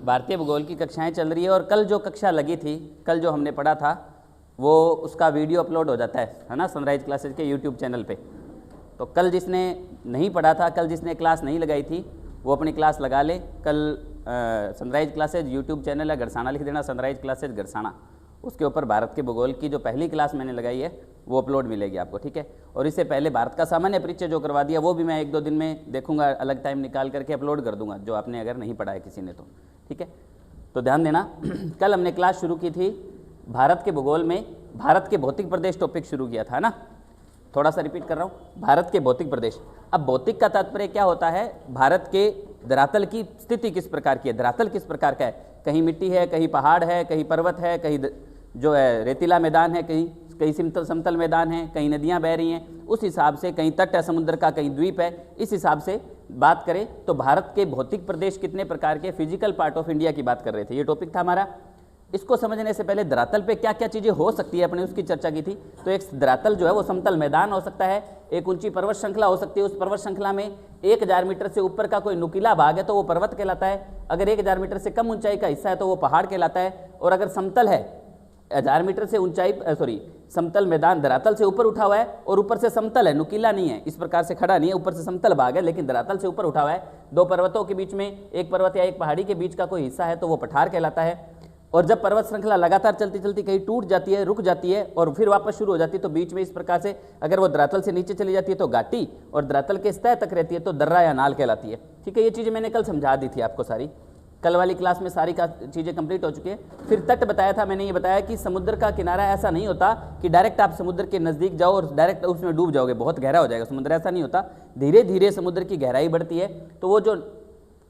भारतीय भूगोल की कक्षाएं चल रही है और कल जो कक्षा लगी थी, कल जो हमने पढ़ा था वो उसका वीडियो अपलोड हो जाता है ना, सनराइज क्लासेज के यूट्यूब चैनल पे। तो कल जिसने नहीं पढ़ा था, कल जिसने क्लास नहीं लगाई थी, वो अपनी क्लास लगा ले। कल सनराइज क्लासेज यूट्यूब चैनल है, गरसाना लिख देना, सनराइज क्लासेज गरसाना, उसके ऊपर भारत के भूगोल की जो पहली क्लास मैंने लगाई है वो अपलोड मिलेगी आपको, ठीक है। और इससे पहले भारत का सामान्य परिचय जो करवा दिया वो भी मैं 1-2 दिन में देखूंगा, अलग टाइम निकाल करके अपलोड कर दूंगा, जो आपने अगर नहीं पढ़ा है किसी ने तो, ठीक है। तो ध्यान देना कल हमने क्लास शुरू की थी भारत के भूगोल में, भारत के भौतिक प्रदेश टॉपिक शुरू किया था ना। थोड़ा सा रिपीट कर रहा हूँ, भारत के भौतिक प्रदेश। अब भौतिक का तात्पर्य क्या होता है, भारत के धरातल की स्थिति किस प्रकार की है, धरातल किस प्रकार का है, कहीं मिट्टी है, कहीं पहाड़ है, कहीं पर्वत है, कहीं जो है रेतीला मैदान है, कहीं समतल मैदान है, कहीं नदियां बह रही हैं, उस हिसाब से कहीं तट है समुद्र का, कहीं द्वीप है, इस हिसाब से बात करें तो भारत के भौतिक प्रदेश कितने प्रकार के, फिजिकल पार्ट ऑफ इंडिया की बात कर रहे थे, ये टॉपिक था हमारा। इसको समझने से पहले धरातल पे क्या क्या चीज़ें हो सकती है अपने उसकी चर्चा की थी। तो एक धरातल जो है वो समतल मैदान हो सकता है, एक ऊंची पर्वत श्रृंखला हो सकती है, उस पर्वत श्रृंखला में 1000 मीटर से ऊपर का कोई नुकीला भाग है तो वो पर्वत कहलाता है, अगर 1000 मीटर से कम ऊंचाई का हिस्सा है तो वो पहाड़ कहलाता है, और अगर समतल है 1000 मीटर से ऊंचाई समतल मैदान धरातल से ऊपर उठा हुआ है और ऊपर से समतल है, नुकीला नहीं है, इस प्रकार से खड़ा नहीं है, ऊपर से समतल भाग है लेकिन धरातल से ऊपर उठा हुआ है, दो पर्वतों के बीच में, एक पर्वत या एक पहाड़ी के बीच का कोई हिस्सा है तो वो पठार कहलाता है। और जब पर्वत श्रृंखला लगातार चलती चलती कहीं टूट जाती है, रुक जाती है और फिर वापस शुरू हो जाती है तो बीच में इस प्रकार से अगर वो धरातल से नीचे चली जाती है तो घाटी, और धरातल के सतह तक रहती है तो दर्रा या नाल कहलाती है, ठीक है। ये चीज़ें मैंने कल समझा दी थी आपको सारी, कल वाली क्लास में सारी चीज़ें कंप्लीट हो चुकी है। फिर तट बताया था मैंने, ये बताया कि समुद्र का किनारा ऐसा नहीं होता कि डायरेक्ट आप समुद्र के नज़दीक जाओ और डायरेक्ट उसमें डूब जाओगे, बहुत गहरा हो जाएगा समुद्र, ऐसा नहीं होता, धीरे धीरे समुद्र की गहराई बढ़ती है। तो वो जो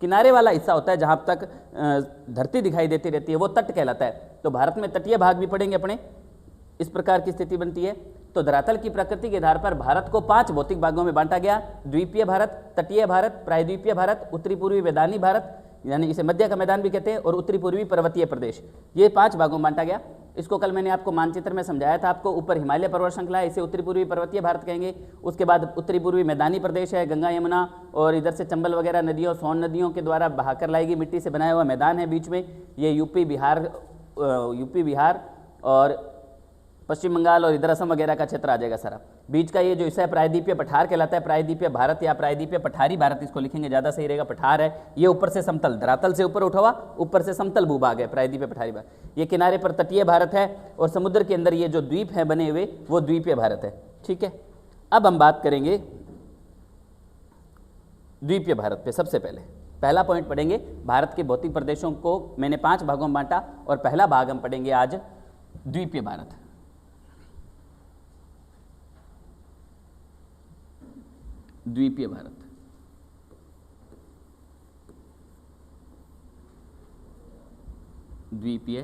किनारे वाला हिस्सा होता है जहाँ तक धरती दिखाई देती रहती है वो तट कहलाता है। तो भारत में तटीय भाग भी पड़ेंगे अपने, इस प्रकार की स्थिति बनती है। तो धरातल की प्रकृति के आधार पर भारत को 5 भौतिक भागों में बांटा गया, द्वीपीय भारत, तटीय भारत, प्रायद्वीपीय भारत, उत्तरी पूर्वी मैदानी भारत यानी इसे मध्य का मैदान भी कहते हैं, और उत्तरी पूर्वी पर्वतीय प्रदेश, ये 5 भागों में बांटा गया। इसको कल मैंने आपको मानचित्र में समझाया था, आपको ऊपर हिमालय पर्वत श्रृंखला है, इसे उत्तरी पूर्वी पर्वतीय भारत कहेंगे। उसके बाद उत्तरी पूर्वी मैदानी प्रदेश है, गंगा यमुना और इधर से चंबल वगैरह नदियों, सोन नदियों के द्वारा बहाकर लाएगी, मिट्टी से बनाया हुआ मैदान है बीच में, ये यूपी बिहार और पश्चिम बंगाल और इधर असम वगैरह का क्षेत्र आ जाएगा सारा। बीच का ये जो हिस्सा है प्रायद्वीपीय पठार कहलाता है, प्रायद्वीपीय भारत या प्रायद्वीपीय पठारी भारत इसको लिखेंगे, ज़्यादा सही रहेगा, पठार है। ये ऊपर से समतल, धरातल से ऊपर उठा हुआ, ऊपर से समतल भूभाग है, प्रायद्वीपीय पठारी भारत। ये किनारे पर तटीय भारत है और समुद्र के अंदर ये जो द्वीप है बने हुए वो द्वीपीय भारत है, ठीक है। अब हम बात करेंगे द्वीपीय भारत पे। सबसे पहले पहला पॉइंट पढ़ेंगे, भारत के भौतिक प्रदेशों को मैंने 5 भागों में बांटा और पहला भाग हम पढ़ेंगे आज द्वीपीय भारत। द्वीपीय भारत, द्वीपीय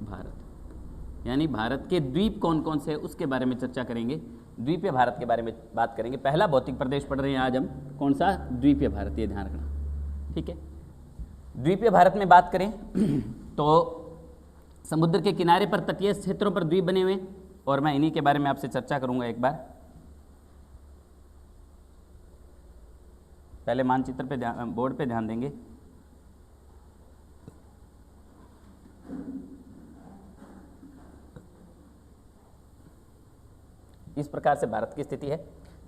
भारत यानी भारत के द्वीप कौन कौन से है उसके बारे में चर्चा करेंगे, द्वीपीय भारत के बारे में बात करेंगे। पहला भौतिक प्रदेश पढ़ रहे हैं आज हम, कौन सा, द्वीपीय भारत, ये ध्यान रखना, ठीक है। द्वीपीय भारत में बात करें तो समुद्र के किनारे पर तटीय क्षेत्रों पर द्वीप बने हुए, और मैं इन्हीं के बारे में आपसे चर्चा करूंगा एक बार। पहले मानचित्र पे बोर्ड पे ध्यान देंगे। इस प्रकार से भारत की स्थिति है।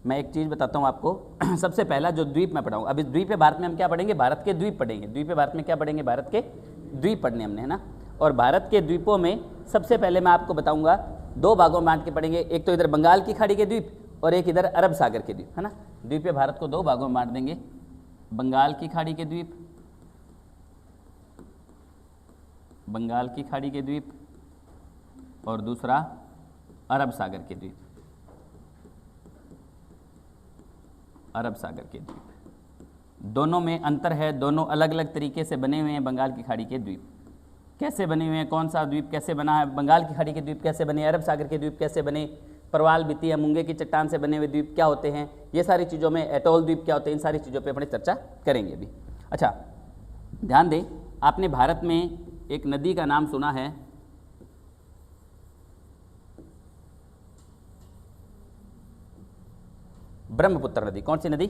मैं एक चीज़ बताता हूँ आपको सबसे पहला जो द्वीप मैं पढ़ाऊँ, अब इस द्वीपीय भारत में हम क्या पढ़ेंगे, भारत के द्वीप पढ़ेंगे। द्वीपीय भारत में क्या पढ़ेंगे, भारत के द्वीप पढ़ने हमने, है ना। और भारत के द्वीपों में सबसे पहले मैं आपको बताऊँगा 2 भागों में बांट के पढ़ेंगे, एक तो इधर बंगाल की खाड़ी के द्वीप और एक इधर अरब सागर के द्वीप, है ना। द्वीपीय भारत को 2 भागों में बांट देंगे, बंगाल की खाड़ी के द्वीप, बंगाल की खाड़ी के द्वीप, और दूसरा अरब सागर के द्वीप, अरब सागर के द्वीप। दोनों में अंतर है, दोनों अलग अलग तरीके से बने हुए हैं। बंगाल की खाड़ी के द्वीप कैसे बने हुए हैं, कौन सा द्वीप कैसे बना है, बंगाल की खाड़ी के द्वीप कैसे बने, अरब सागर के द्वीप कैसे बने, परवाल बीती या मूंगे की चट्टान से बने हुए द्वीप क्या होते हैं, ये सारी चीज़ों में एटोल द्वीप क्या होते हैं, इन सारी चीज़ों पे अपने चर्चा करेंगे अभी। अच्छा ध्यान दें, आपने भारत में एक नदी का नाम सुना है, ब्रह्मपुत्र नदी। कौन सी नदी,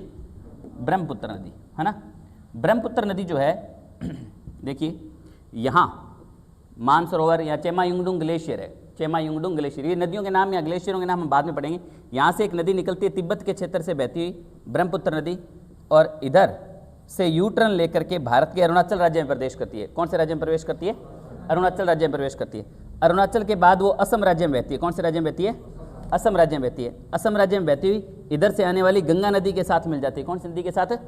ब्रह्मपुत्र नदी, है ना। ब्रह्मपुत्र नदी जो है देखिए यहाँ मानसरोवर या चेमायुंगडुंग ग्लेशियर है, चेमायुंगडुंग ग्लेशियर, ये नदियों के नाम या ग्लेशियरों के नाम हम बाद में पढ़ेंगे। यहाँ से एक नदी निकलती है तिब्बत के क्षेत्र से बहती हुई, ब्रह्मपुत्र नदी, और इधर से यू टर्न लेकर के भारत के अरुणाचल राज्य में प्रवेश करती है। कौन से राज्य में प्रवेश करती है? अरुणाचल राज्य में प्रवेश करती है। अरुणाचल के बाद वो असम राज्य में बहती है। कौन से राज्य में बहती है? असम राज्य में बहती है। असम राज्य में बहती हुई इधर से आने वाली गंगा नदी के साथ मिल जाती है। कौन सी नदी के साथ?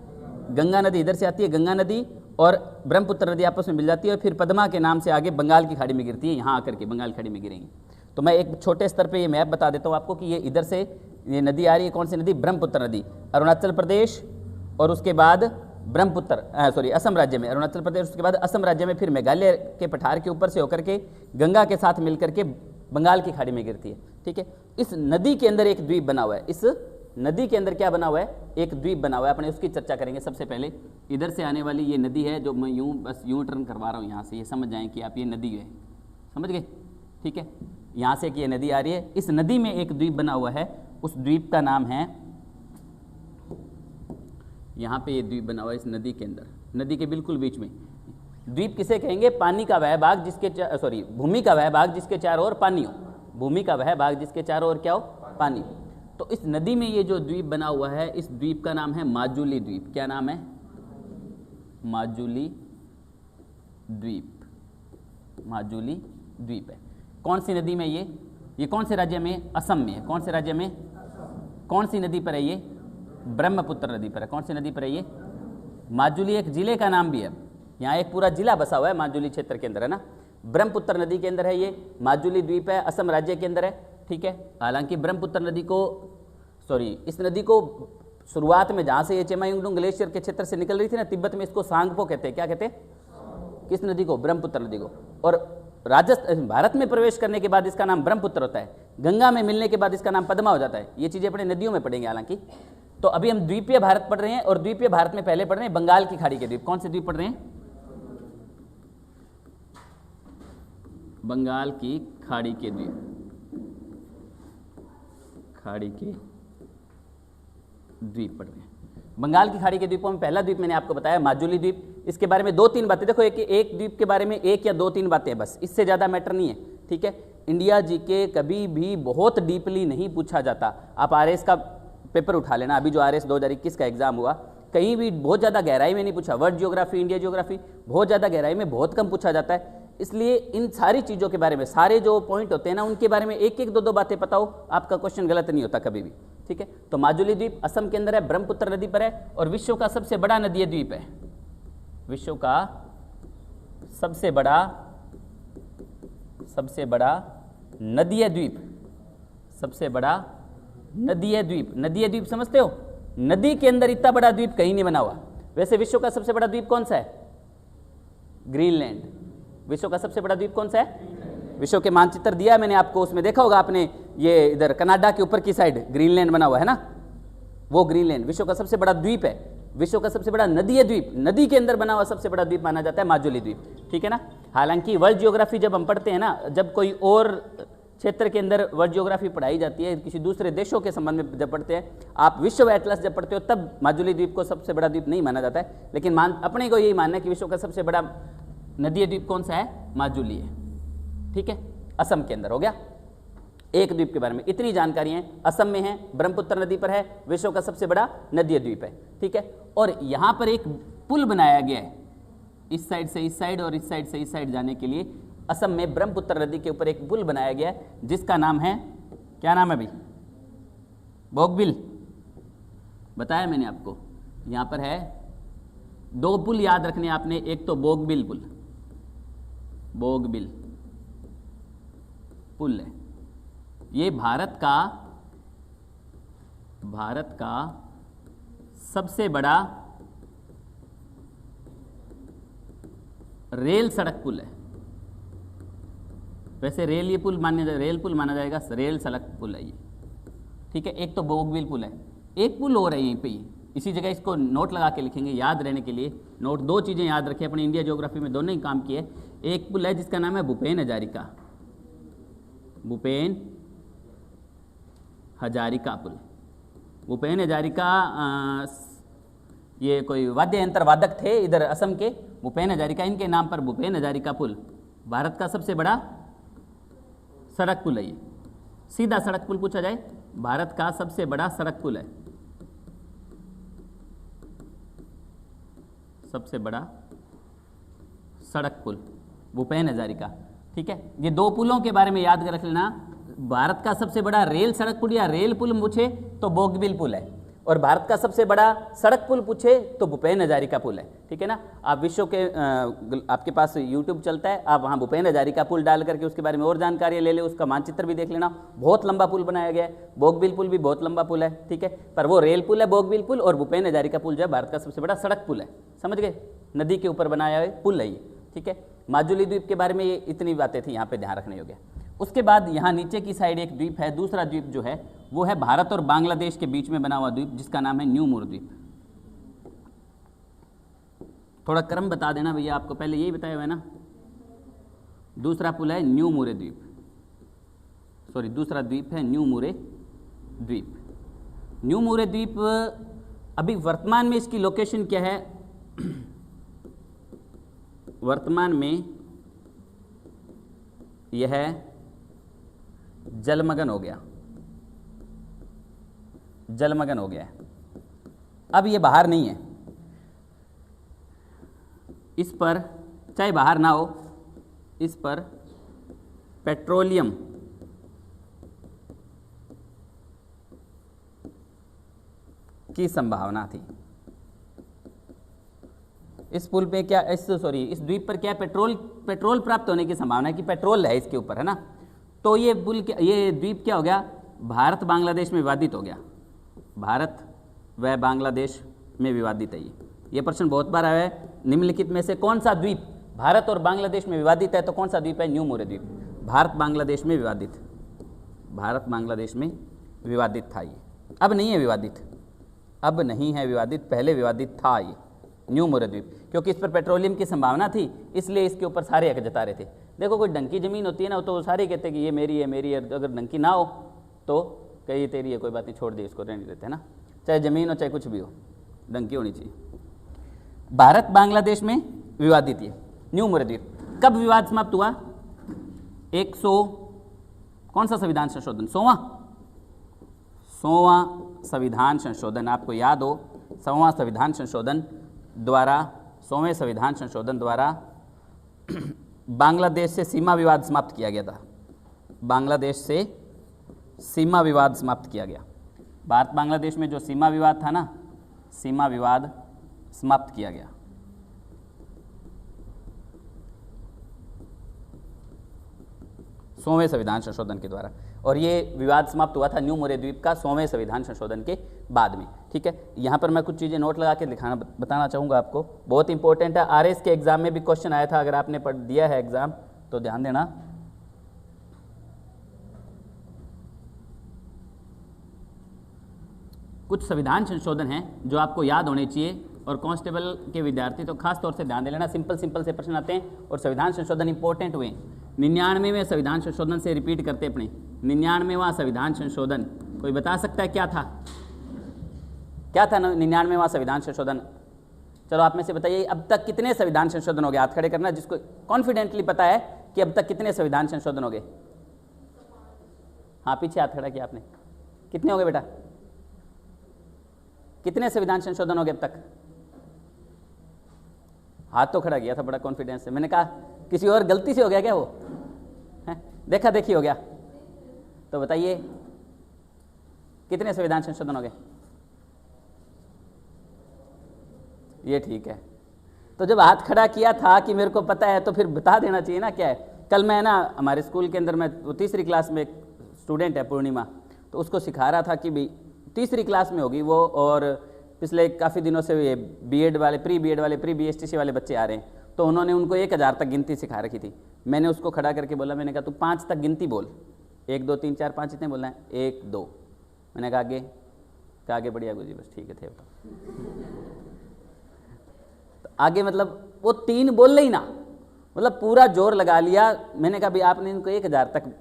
गंगा नदी इधर से आती है, गंगा नदी और ब्रह्मपुत्र नदी आपस में मिल जाती है और फिर पद्मा के नाम से आगे बंगाल की खाड़ी में गिरती है। यहाँ आकर के बंगाल खाड़ी में गिरेंगी। तो मैं एक छोटे स्तर पे ये मैप बता देता हूँ आपको कि ये इधर से ये नदी आ रही है। कौन सी नदी? ब्रह्मपुत्र नदी। अरुणाचल प्रदेश और उसके बाद ब्रह्मपुत्र असम राज्य में, अरुणाचल प्रदेश उसके बाद असम राज्य में, फिर मेघालय के पठार के ऊपर से होकर के गंगा के साथ मिलकर के बंगाल की खाड़ी में गिरती है। ठीक है, इस नदी के अंदर एक द्वीप बना हुआ है। इस नदी के अंदर क्या बना हुआ है? एक द्वीप बना हुआ है। अपने उसकी चर्चा करेंगे। सबसे पहले इधर से आने वाली ये नदी है, जो मैं बस यूं टर्न करवा रहा हूँ यहाँ से, ये समझ जाएं कि आप ये नदी है, समझ गए? ठीक है, यहाँ से कि ये नदी आ रही है, इस नदी में एक द्वीप बना हुआ है। उस द्वीप का नाम है, यहाँ पे ये द्वीप बना हुआ है इस नदी के अंदर, नदी के बिल्कुल बीच में। द्वीप किसे कहेंगे? पानी का वह भाग जिसके भूमि का वह भाग जिसके चारों ओर पानी हो। भूमि का वह भाग जिसके चारों ओर क्या हो? पानी। तो इस नदी में ये जो द्वीप बना हुआ है, इस द्वीप का नाम है माजुली द्वीप। क्या नाम है? माजुली द्वीप। माजुली द्वीप है। कौन सी नदी में ये कौन से राज्य में? असम में है। कौन से राज्य में? कौन सी नदी पर है ये? ब्रह्मपुत्र नदी पर है। कौन सी नदी पर है ये? माजुली एक जिले का नाम भी है। यहाँ एक पूरा जिला बसा हुआ है माजुली क्षेत्र के अंदर, है ना। ब्रह्मपुत्र नदी के अंदर है ये माजुली द्वीप है, असम राज्य के अंदर है। ठीक है, हालांकि ब्रह्मपुत्र नदी को इस नदी को शुरुआत में जहाँ से ये चेमायुंगडुंग ग्लेशियर के क्षेत्र से निकल रही थी ना, तिब्बत में, इसको सांगपो कहते हैं। क्या कहते हैं? किस नदी को? ब्रह्मपुत्र नदी को। और राजस्थान भारत में प्रवेश करने के बाद इसका नाम ब्रह्मपुत्र होता है। गंगा में मिलने के बाद इसका नाम पद्मा हो जाता है। ये चीज़ें अपने नदियों में पढ़ेंगे हालांकि। तो अभी हम द्वीपीय भारत पढ़ रहे हैं, और द्वीपीय भारत में पहले पढ़ रहे हैं बंगाल की खाड़ी के द्वीप। कौन से द्वीप पढ़ रहे हैं? बंगाल की खाड़ी के द्वीप। खाड़ी के द्वीप पढ़ रहे हैं। बंगाल की खाड़ी के द्वीपों में पहला द्वीप मैंने आपको बताया माजुली द्वीप। इसके बारे में 2-3 बातें देखो, एक द्वीप के बारे में 1 या 2-3 बातें, बस, इससे ज़्यादा मैटर नहीं है। ठीक है, इंडिया जीके कभी भी बहुत डीपली नहीं पूछा जाता। आप आरएस का पेपर उठा लेना, अभी जो आरएस 2021 का एग्जाम हुआ, कहीं भी बहुत ज़्यादा गहराई में नहीं पूछा। वर्ल्ड ज्योग्राफी, इंडिया ज्योग्राफी बहुत ज़्यादा गहराई में बहुत कम पूछा जाता है। इसलिए इन सारी चीज़ों के बारे में, सारे जो पॉइंट होते हैं ना, उनके बारे में 1-1, 2-2 बातें पता हो, आपका क्वेश्चन गलत नहीं होता कभी भी। ठीक है, तो माजुली द्वीप असम के अंदर है, ब्रह्मपुत्र नदी पर है, और विश्व का सबसे बड़ा नदीय द्वीप है। विश्व का सबसे बड़ा नदीय द्वीप, सबसे बड़ा नदीय द्वीप। नदीय द्वीप समझते हो? नदी के अंदर इतना बड़ा द्वीप कहीं नहीं बना हुआ। वैसे विश्व का सबसे बड़ा द्वीप कौन सा है? ग्रीनलैंड। विश्व का सबसे बड़ा द्वीप कौन सा है? विश्व के मानचित्र दिया मैंने आपको, उसमें देखा होगा आपने, ये इधर कनाडा के ऊपर की साइड ग्रीनलैंड बना हुआ है ना, वो ग्रीनलैंड विश्व का सबसे बड़ा द्वीप है। विश्व का सबसे बड़ा नदीय द्वीप, नदी के अंदर बना हुआ सबसे बड़ा द्वीप माना जाता है माजुली द्वीप। ठीक है ना। हालांकि वर्ल्ड ज्योग्राफी जब हम पढ़ते हैं ना, जब कोई और क्षेत्र के अंदर वर्ल्ड ज्योग्राफी पढ़ाई जाती है, किसी दूसरे देशों के संबंध में जब पढ़ते हैं, आप विश्व एटलस जब पढ़ते हो, तब माजुली द्वीप को सबसे बड़ा द्वीप नहीं माना जाता है। लेकिन अपने को यही मानना है कि विश्व का सबसे बड़ा नदीय द्वीप कौन सा है? माजुली है। ठीक है, असम के अंदर हो गया। एक द्वीप के बारे में इतनी जानकारी है। असम में है, ब्रह्मपुत्र नदी पर है, विश्व का सबसे बड़ा नदीय द्वीप है। ठीक है, और यहाँ पर एक पुल बनाया गया है, इस साइड से इस साइड और इस साइड से इस साइड जाने के लिए। असम में ब्रह्मपुत्र नदी के ऊपर एक पुल बनाया गया है, जिसका नाम है, क्या नाम है अभी? बोगबिल। बताया मैंने आपको। यहाँ पर है 2 पुल याद रखने आपने, एक तो बोगबिल पुल, बोगबिल पुल है। ये भारत का सबसे बड़ा रेल सड़क पुल है। वैसे रेल पुल माना जाएगा, रेल सड़क पुल है ये। ठीक है, एक तो बोगबिल पुल है, एक पुल हो रहा है यहीं पे, इसी जगह इसको नोट लगा के लिखेंगे याद रहने के लिए। नोट 2 चीज़ें याद रखें, अपनी इंडिया ज्योग्राफी में दोनों ही काम किए। एक पुल है जिसका नाम है भूपेन हजारिका, भूपेन हजारिका पुल। भूपेन हजारिका ये कोई वाद्य यंत्र वादक थे इधर असम के, भूपेन हजारिका, इनके नाम पर भूपेन हजारिका पुल भारत का सबसे बड़ा सड़क पुल है। ये सीधा सड़क पुल पूछा जाए, भारत का सबसे बड़ा सड़क पुल है, सबसे बड़ा सड़क पुल भूपेन हजारिका। ठीक है, ये दो पुलों के बारे में याद कर रख लेना। भारत का सबसे बड़ा रेल सड़क पुल या रेल पुल पूछे तो बोगबिल पुल है, और भारत का सबसे बड़ा सड़क पुल पूछे तो भूपेन हजारिका पुल है। ठीक है ना, आप विश्व के आपके पास यूट्यूब चलता है, आप वहाँ भूपेन हजारिका पुल डाल करके उसके बारे में और जानकारी ले ले, उसका मानचित्र भी देख लेना। बहुत लंबा पुल बनाया गया है, बोगबिल पुल भी बहुत लंबा पुल है। ठीक है, पर वो रेल पुल है बोगबिल पुल, और भूपेन हजारिका पुल जो है भारत का सबसे बड़ा सड़क पुल है। समझ गए, नदी के ऊपर बनाया हुआ पुल है ये। ठीक है, माजुली द्वीप के बारे में ये इतनी बातें थी, यहाँ पे ध्यान रखने योग्य। उसके बाद यहाँ नीचे की साइड एक द्वीप है, दूसरा द्वीप जो है वो है भारत और बांग्लादेश के बीच में बना हुआ द्वीप, जिसका नाम है न्यू मूर द्वीप। थोड़ा क्रम बता देना भैया, आपको पहले यही बताया हुआ है ना। दूसरा पुल है न्यू मूरे द्वीप, सॉरी दूसरा द्वीप है न्यू मूरे द्वीप। न्यू मूरे द्वीप अभी वर्तमान में इसकी लोकेशन क्या है? वर्तमान में यह जलमग्न हो गया, जलमग्न हो गया है। अब ये बाहर नहीं है, इस पर चाहे बाहर ना हो, इस पर पेट्रोलियम की संभावना थी। इस पुल पे क्या इस द्वीप पर क्या पेट्रोल प्राप्त होने की संभावना है कि पेट्रोल है इसके ऊपर, है ना। तो ये ये द्वीप क्या हो गया? भारत बांग्लादेश में विवादित हो गया, भारत व बांग्लादेश में विवादित है ये प्रश्न बहुत बार आया है। निम्नलिखित में से कौन सा द्वीप भारत और बांग्लादेश में विवादित है? तो कौन सा द्वीप है? न्यू मूरे द्वीप। भारत बांग्लादेश में विवादित, भारत बांग्लादेश में विवादित था ये, अब नहीं है विवादित, अब नहीं है विवादित, पहले विवादित था ये न्यू मूरे द्वीप, क्योंकि इस पर पेट्रोलियम की संभावना थी, इसलिए इसके ऊपर सारे हक जता रहे थे। देखो कोई डंकी ज़मीन होती है ना, तो सारे कहते हैं कि ये मेरी है मेरी है, अगर डंकी ना हो तो कहीं तेरी है, कोई बात नहीं, छोड़ दी इसको, रहने देते हैं ना, चाहे ज़मीन हो चाहे कुछ भी हो, डंकी होनी चाहिए। भारत बांग्लादेश में विवादित ये न्यू मूरे द्वीप। कब विवाद समाप्त हुआ? 100 कौन सा संविधान संशोधन? 100वां संविधान संशोधन, आपको याद हो 100वां संविधान संशोधन द्वारा, 100वें संविधान संशोधन द्वारा बांग्लादेश से सीमा विवाद समाप्त किया गया था, बांग्लादेश से सीमा विवाद समाप्त किया गया। भारत बांग्लादेश में जो सीमा विवाद था ना, सीमा विवाद समाप्त किया गया। सौवें संविधान संशोधन के द्वारा, और ये विवाद समाप्त हुआ था न्यू मूरे द्वीप का 100वें संविधान संशोधन के बाद में। ठीक है, यहाँ पर मैं कुछ चीज़ें नोट लगा के बताना चाहूँगा आपको, बहुत इंपॉर्टेंट है। आरएस के एग्जाम में भी क्वेश्चन आया था, अगर आपने पढ़ दिया है एग्जाम तो ध्यान देना। कुछ संविधान संशोधन हैं जो आपको याद होने चाहिए, और कांस्टेबल के विद्यार्थी तो खास तौर से ध्यान दे लेना, सिंपल से प्रश्न आते हैं और संविधान संशोधन इंपॉर्टेंट हुए। 99वें संविधान संशोधन से रिपीट करते अपने 99वां संविधान संशोधन, कोई बता सकता है क्या था? क्या था 99वां संविधान संशोधन? चलो आप में से बताइए, अब तक कितने संविधान संशोधन हो गए? हाथ खड़े करना जिसको कॉन्फिडेंटली पता है कि अब तक कितने संविधान संशोधन हो गए। हाँ, पीछे हाथ खड़ा किया आपने, कितने हो गए बेटा? कितने संविधान संशोधन हो गए अब तक? हाथ तो खड़ा किया था बड़ा कॉन्फिडेंस से, मैंने कहा किसी और गलती से हो गया क्या वो है? देखा देखी हो गया? तो बताइए कितने संविधान संशोधन हो गए? ये ठीक है, तो जब हाथ खड़ा किया था कि मेरे को पता है तो फिर बता देना चाहिए ना क्या है। कल मैं ना हमारे स्कूल के अंदर, मैं वो 3री क्लास में एक स्टूडेंट है पूर्णिमा, तो उसको सिखा रहा था कि भाई 3री क्लास में होगी वो, और पिछले काफ़ी दिनों से ये बीएड वाले, प्री बीएड वाले, प्री बीएसटीसी वाले बच्चे आ रहे हैं, तो उन्होंने उनको 1000 तक गिनती सिखा रखी थी। मैंने उसको खड़ा करके बोला, मैंने कहा तू 5 तक गिनती बोल, 1 2 3 4 5 इतने बोलना है, 1 2। मैंने कहा आगे, कहा आगे बढ़िया गुजी, बस ठीक है थे तो आगे, मतलब वो 3 बोल ही ना, मतलब पूरा जोर लगा लिया। मैंने कहा भाई आपने इनको 1000 तक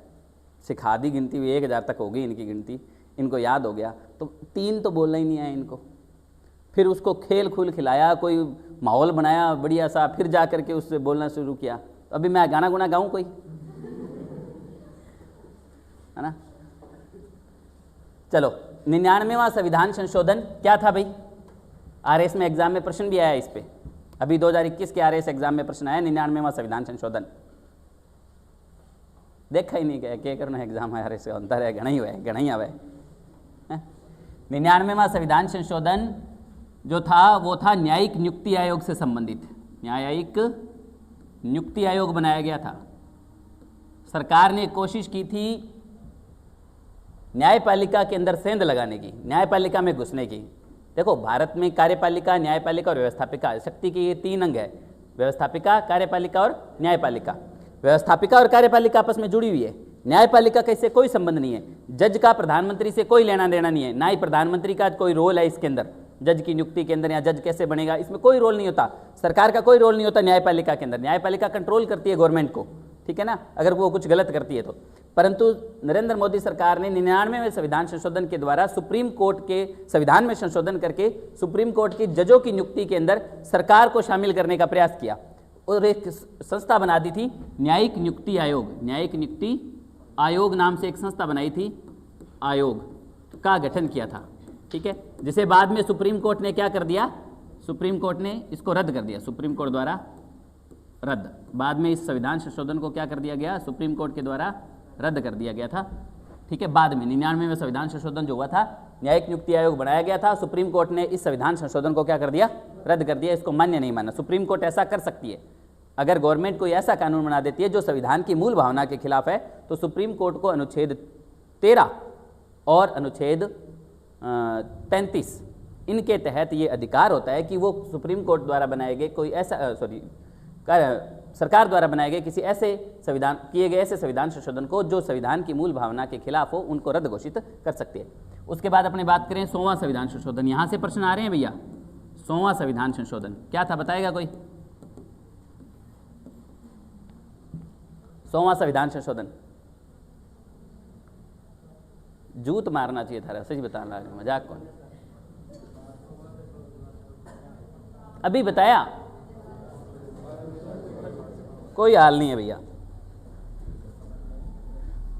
सिखा दी गिनती, 1000 तक हो गई इनकी गिनती, इनको याद हो गया, तो 3 तो बोलना ही नहीं आया इनको। फिर उसको खेल खूल खिलाया, कोई माहौल बनाया बढ़िया सा, फिर जा करके उससे बोलना शुरू किया। तो अभी मैं गाना गुना गाऊं कोई, है ना? चलो, 99वां संविधान संशोधन क्या था भाई? आरएस में एग्जाम में प्रश्न भी आया इस पे। अभी 2021 के आरएस एग्जाम में प्रश्न आया 99वां संविधान संशोधन। देखा ही नहीं गया क्या करना एग्जाम है आरएस का, अंतर है गणा ही हुआ है, गणा ही आवा है। 99वां संविधान संशोधन जो था वो था न्यायिक नियुक्ति आयोग से संबंधित। न्यायिक नियुक्ति आयोग बनाया गया था। सरकार ने कोशिश की थी न्यायपालिका के अंदर सेंध लगाने की, न्यायपालिका में घुसने की। देखो, भारत में कार्यपालिका, न्यायपालिका और व्यवस्थापिका, शक्ति के ये 3 अंग है, व्यवस्थापिका, कार्यपालिका और न्यायपालिका। व्यवस्थापिका और कार्यपालिका आपस में जुड़ी हुई है। न्यायपालिका का इससे कोई संबंध नहीं है। जज का प्रधानमंत्री से कोई लेना देना नहीं है, ना ही प्रधानमंत्री का कोई रोल है इसके अंदर, जज की नियुक्ति के अंदर, या जज कैसे बनेगा इसमें कोई रोल नहीं होता। सरकार का कोई रोल नहीं होता न्यायपालिका के अंदर। न्यायपालिका कंट्रोल करती है गवर्नमेंट को, ठीक है ना, अगर वो कुछ गलत करती है तो। परंतु नरेंद्र मोदी सरकार ने 99वें संविधान संशोधन के द्वारा सुप्रीम कोर्ट के संविधान में संशोधन करके सुप्रीम कोर्ट की जजों की नियुक्ति के अंदर सरकार को शामिल करने का प्रयास किया और एक संस्था बना दी थी न्यायिक नियुक्ति आयोग। न्यायिक नियुक्ति आयोग नाम से एक संस्था बनाई थी, आयोग का गठन किया था, ठीक है, जिसे बाद में सुप्रीम कोर्ट ने क्या कर दिया, सुप्रीम कोर्ट ने इसको रद्द कर दिया, सुप्रीम कोर्ट द्वारा रद्द। बाद में इस संविधान संशोधन को क्या कर दिया गया, सुप्रीम कोर्ट के द्वारा रद्द कर दिया गया था, ठीक है। बाद में 99वें संविधान संशोधन जो हुआ था, न्यायिक नियुक्ति आयोग बनाया गया था, सुप्रीम कोर्ट ने इस संविधान संशोधन को क्या कर दिया, रद्द कर दिया, इसको मान्य नहीं माना। सुप्रीम कोर्ट ऐसा कर सकती है, अगर गवर्नमेंट कोई ऐसा कानून बना देती है जो संविधान की मूल भावना के खिलाफ है, तो सुप्रीम कोर्ट को अनुच्छेद 13 और अनुच्छेद 35 इनके तहत ये अधिकार होता है कि वो सुप्रीम कोर्ट द्वारा बनाए गए कोई ऐसा सरकार द्वारा बनाए गए किसी ऐसे संविधान किए गए ऐसे संविधान संशोधन को जो संविधान की मूल भावना के खिलाफ हो, उनको रद्द घोषित कर सकती है। उसके बाद अपनी बात करें 100वां संविधान संशोधन। यहाँ से प्रश्न आ रहे हैं भैया, 100वां संविधान संशोधन क्या था, बताएगा कोई? 100वां संविधान संशोधन जूत मारना चाहिए था, सच बताना लगा, मजाक कौन, अभी बताया, कोई हाल नहीं है भैया।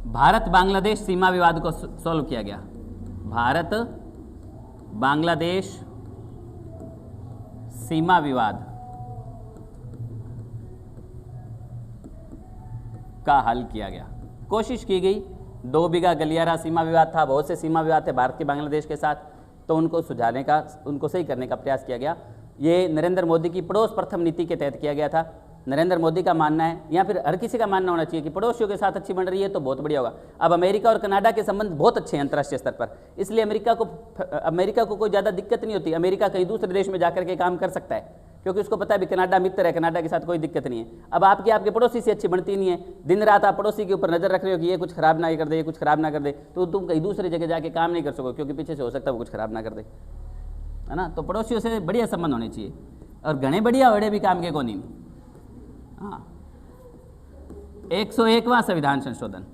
भारत बांग्लादेश सीमा विवाद को सॉल्व किया गया। भारत बांग्लादेश सीमा विवाद का हल किया गया। कोशिश की गई, 2 बीघा गलियारा सीमा विवाद था, बहुत से सीमा विवाद थे भारत के बांग्लादेश के साथ, तो उनको सुलझाने का, उनको सही करने का प्रयास किया गया। ये नरेंद्र मोदी की पड़ोस प्रथम नीति के तहत किया गया था। नरेंद्र मोदी का मानना है, या फिर हर किसी का मानना होना चाहिए कि पड़ोसियों के साथ अच्छी बन रही है तो बहुत बढ़िया होगा। अब अमेरिका और कनाडा के संबंध बहुत अच्छे हैं अंतर्राष्ट्रीय स्तर पर, इसलिए अमेरिका को कोई ज़्यादा दिक्कत नहीं होती। अमेरिका कहीं दूसरे देश में जाकर के काम कर सकता है, क्योंकि उसको पता है भी कनाडा मित्र है, कनाडा के साथ कोई दिक्कत नहीं है। अब आपके पड़ोसी से अच्छी बनती नहीं है, दिन रात आप पड़ोसी के ऊपर नजर रख रहे हो कि ये कुछ खराब ना कर दे, ये कुछ खराब ना कर दे, तो तुम कहीं दूसरी जगह जाके काम नहीं कर सको, क्योंकि पीछे से हो सकता है वो कुछ खराब ना कर दे, है ना। तो पड़ोसियों से बढ़िया संबंध होने चाहिए, और घने बढ़िया बड़े भी काम के को नहीं। हाँ, 101वां संविधान संशोधन,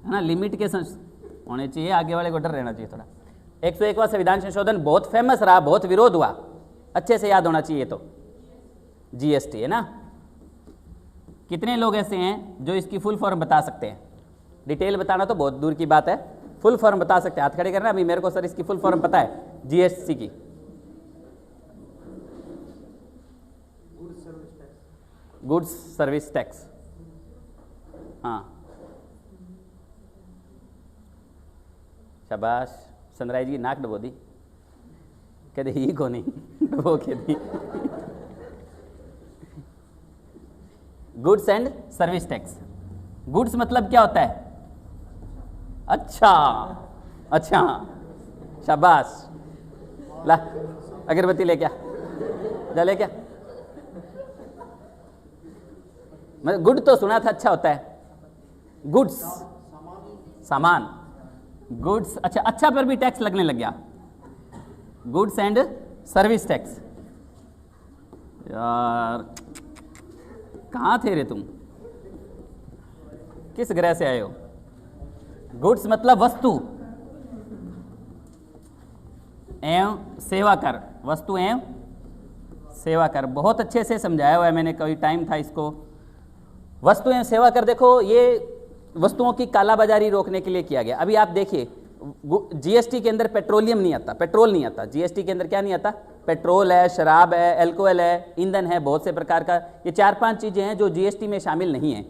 है ना, लिमिट के होने चाहिए, आगे वाले को डर रहना चाहिए थोड़ा। 101वां संविधान संशोधन बहुत फेमस रहा, बहुत विरोध हुआ, अच्छे से याद होना चाहिए। तो जीएसटी है ना, कितने लोग ऐसे हैं जो इसकी फुल फॉर्म बता सकते हैं? डिटेल बताना तो बहुत दूर की बात है, फुल फॉर्म बता सकते हैं, हाथ खड़े करना। अभी मेरे को सर इसकी फुल फॉर्म पता है जीएसटी की, गुड्स सर्विस टैक्स। हाँ, शाबाश, सनराइज की नाक डबो दी, कहते ही को नहीं डबो के दी। Goods and service tax. Goods मतलब क्या होता है? अच्छा अच्छा, शाबाश, ला अगरबत्ती ले क्या, जा ले क्या। मैं गुड तो सुना था अच्छा होता है, गुड्स सामान, गुड्स, अच्छा अच्छा पर भी टैक्स लगने लग गया, गुड्स एंड सर्विस टैक्स। यार कहाँ थे रे तुम, किस ग्रह से आए हो? गुड्स मतलब वस्तु, एवं सेवा कर, वस्तु एवं सेवा कर, बहुत अच्छे से समझाया हुआ है मैंने, कोई टाइम था इसको। वस्तु एवं सेवा कर, देखो ये वस्तुओं की कालाबाजारी रोकने के लिए किया गया। अभी आप देखिए जीएसटी के अंदर पेट्रोलियम नहीं आता, पेट्रोल नहीं आता, जीएसटी के अंदर क्या नहीं आता, पेट्रोल है, शराब है, अल्कोहल है, ईंधन है, बहुत से प्रकार का, ये 4-5 चीजें हैं जो जीएसटी में शामिल नहीं है।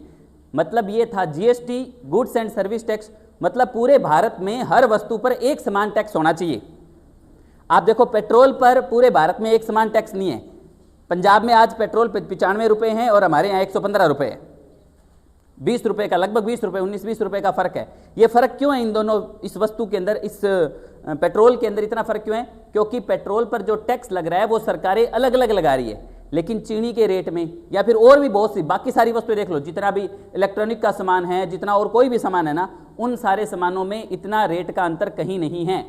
मतलब ये था GST goods and service tax, मतलब पूरे भारत में हर वस्तु पर एक समान टैक्स होना चाहिए। आप देखो पेट्रोल पर पूरे भारत में एक समान टैक्स नहीं है। पंजाब में आज पेट्रोल 95 रुपये हैं और हमारे यहाँ 115 रुपये है, 20 रुपये का, लगभग 20 रुपये, 19-20 रुपये का फर्क है। ये फर्क क्यों है इन दोनों, इस वस्तु के अंदर, इस पेट्रोल के अंदर इतना फर्क क्यों है? क्योंकि पेट्रोल पर जो टैक्स लग रहा है वो सरकारें अलग अलग लगा रही है, लेकिन चीनी के रेट में या फिर और भी बहुत सी बाकी सारी वस्तुएं देख लो, जितना भी इलेक्ट्रॉनिक का सामान है, जितना और कोई भी सामान है ना, उन सारे सामानों में इतना रेट का अंतर कहीं नहीं है।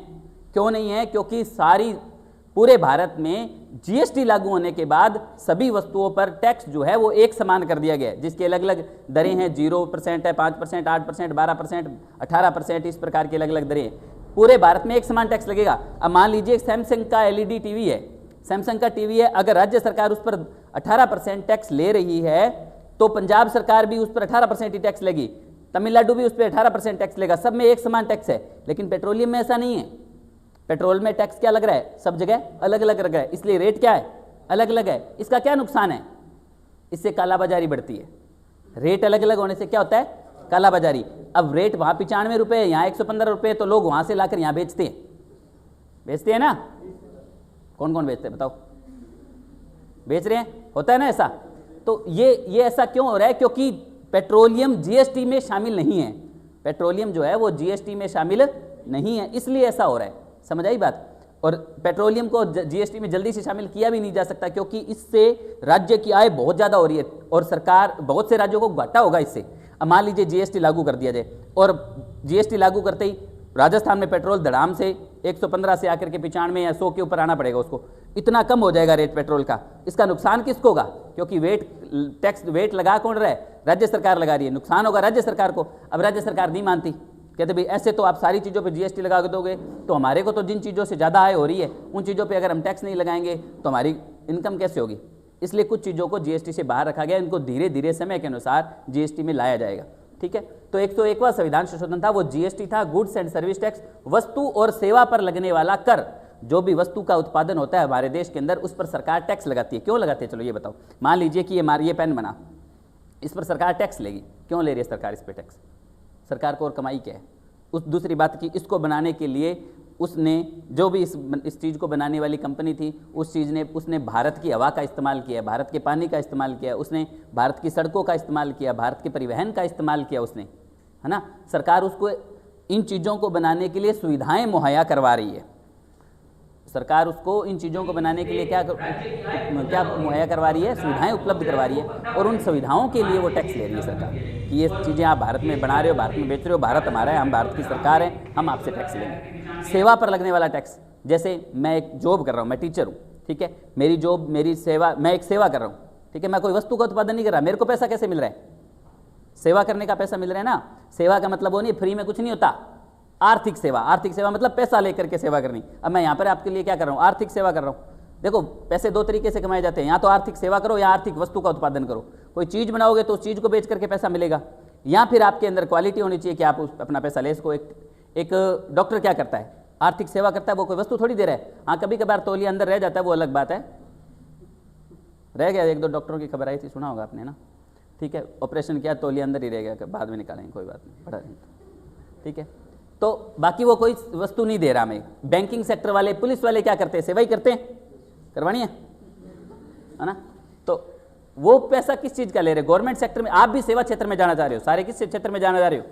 क्यों नहीं है? क्योंकि सारी पूरे भारत में जीएसटी लागू होने के बाद सभी वस्तुओं पर टैक्स जो है वो एक समान कर दिया गया है, जिसकी अलग अलग दरें हैं, 0% है, 5%, 8%, 12%, 18%, इस प्रकार की अलग अलग दरें। पूरे भारत में एक समान टैक्स लगेगा। अब मान लीजिए सैमसंग का एलईडी टीवी है, सैमसंग का टीवी है, अगर राज्य सरकार उस पर 18% टैक्स ले रही है तो पंजाब सरकार भी उस पर 18% ही टैक्स लेगी, तमिलनाडु भी उस पर 18% टैक्स लेगा, सब में एक समान टैक्स है। लेकिन पेट्रोलियम में ऐसा नहीं है, पेट्रोल में टैक्स क्या लग रहा है, सब जगह अलग अलग लग रहा है, इसलिए रेट क्या है, अलग अलग है। इसका क्या नुकसान है? इससे कालाबाजारी बढ़ती है। रेट अलग अलग होने से क्या होता है? कालाबाजारी। अब रेट वहां 95 रुपये, यहाँ 115 रुपये, तो लोग वहां से लाकर यहाँ बेचते हैं ना। कौन कौन बेचते हैं बताओ? बेच रहे हैं, होता है ना ऐसा। तो ये ऐसा क्यों हो रहा है? क्योंकि पेट्रोलियम जीएसटी में शामिल नहीं है, पेट्रोलियम जो है वो जीएसटी में शामिल नहीं है, इसलिए ऐसा हो रहा है। समझ आई बात? और पेट्रोलियम को जीएसटी में जल्दी से शामिल किया भी नहीं जा सकता, क्योंकि इससे राज्य की आय बहुत ज़्यादा हो रही है और सरकार, बहुत से राज्यों को घाटा होगा इससे। अब मान लीजिए जीएसटी लागू कर दिया जाए, और जीएसटी लागू करते ही राजस्थान में पेट्रोल धड़ाम से 115 से आकर के 95 या 100 के ऊपर आना पड़ेगा उसको, इतना कम हो जाएगा रेट पेट्रोल का। इसका नुकसान किसको होगा? क्योंकि वेट लगा कौन रहा है? राज्य सरकार लगा रही है, नुकसान होगा राज्य सरकार को। अब राज्य सरकार नहीं मानती, कहते भाई ऐसे तो आप सारी चीज़ों पे जीएसटी लगा दोगे तो हमारे को तो जिन चीज़ों से ज़्यादा आय हो रही है उन चीज़ों पे अगर हम टैक्स नहीं लगाएंगे तो हमारी इनकम कैसे होगी? इसलिए कुछ चीज़ों को जीएसटी से बाहर रखा गया, इनको धीरे धीरे समय के अनुसार जीएसटी में लाया जाएगा। ठीक है, तो 101वां संविधान संशोधन था, वो जीएसटी था, गुड्स एंड सर्विस टैक्स, वस्तु और सेवा पर लगने वाला कर। जो भी वस्तु का उत्पादन होता है हमारे देश के अंदर, उस पर सरकार टैक्स लगाती है। क्यों लगाती है? चलो ये बताओ। मान लीजिए कि ये पेन बना, इस पर सरकार टैक्स लेगी। क्यों ले रही है सरकार इस पर टैक्स? सरकार को और कमाई क्या है? उस दूसरी बात की, इसको बनाने के लिए उसने जो भी इस चीज़ को बनाने वाली कंपनी थी, उसने भारत की हवा का इस्तेमाल किया, भारत के पानी का इस्तेमाल किया, उसने भारत की सड़कों का इस्तेमाल किया, भारत के परिवहन का इस्तेमाल किया उसने, है ना। सरकार उसको इन चीज़ों को बनाने के लिए सुविधाएं मुहैया करवा रही है। सरकार उसको इन चीज़ों को बनाने के लिए क्या मुहैया करवा रही है? सुविधाएं उपलब्ध करवा रही है, और उन सुविधाओं के लिए वो टैक्स ले रही है सरकार कि ये चीज़ें आप भारत में बना रहे हो, भारत में बेच रहे हो, भारत हमारा है, हम भारत की सरकार है, हम आपसे टैक्स लेंगे। सेवा पर लगने वाला टैक्स, जैसे मैं एक जॉब कर रहा हूँ, मैं टीचर हूँ, ठीक है, मेरी जॉब, मेरी सेवा, मैं एक सेवा कर रहा हूँ, ठीक है, मैं कोई वस्तु का उत्पादन नहीं कर रहा, मेरे को पैसा कैसे मिल रहा है? सेवा करने का पैसा मिल रहा है ना। सेवा का मतलब वो नहीं, फ्री में कुछ नहीं होता। आर्थिक सेवा मतलब पैसा लेकर के सेवा करनी। अब मैं यहाँ पर आपके लिए क्या कर रहा हूँ? आर्थिक सेवा कर रहा हूँ। देखो पैसे दो तरीके से कमाए जाते हैं, या तो आर्थिक सेवा करो या आर्थिक वस्तु का उत्पादन करो। कोई चीज़ बनाओगे तो उस चीज़ को बेच करके पैसा मिलेगा, या फिर आपके अंदर क्वालिटी होनी चाहिए कि आप अपना पैसा ले सको। एक डॉक्टर क्या करता है? आर्थिक सेवा करता है, वो कोई वस्तु थोड़ी दे रहा है। हाँ, कभी कभार तौलिया अंदर रह जाता है, वो अलग बात है, रह गया। एक दो डॉक्टरों की खबर आई थी, सुना होगा आपने ना, ठीक है, ऑपरेशन किया, तौलिया अंदर ही रह गया, बाद में निकालेंगे, कोई बात नहीं, बड़ा नहीं, ठीक है। तो बाकी वो कोई वस्तु नहीं दे रहा। मैं बैंकिंग सेक्टर वाले, पुलिस वाले क्या करते हैं? सेवा ही करते हैं, करवानी है ना। तो वो पैसा किस चीज़ का ले रहे? गवर्नमेंट सेक्टर में। आप भी सेवा क्षेत्र में जाना चाह रहे हो, सारे किस क्षेत्र में जाना चाह रहे हो?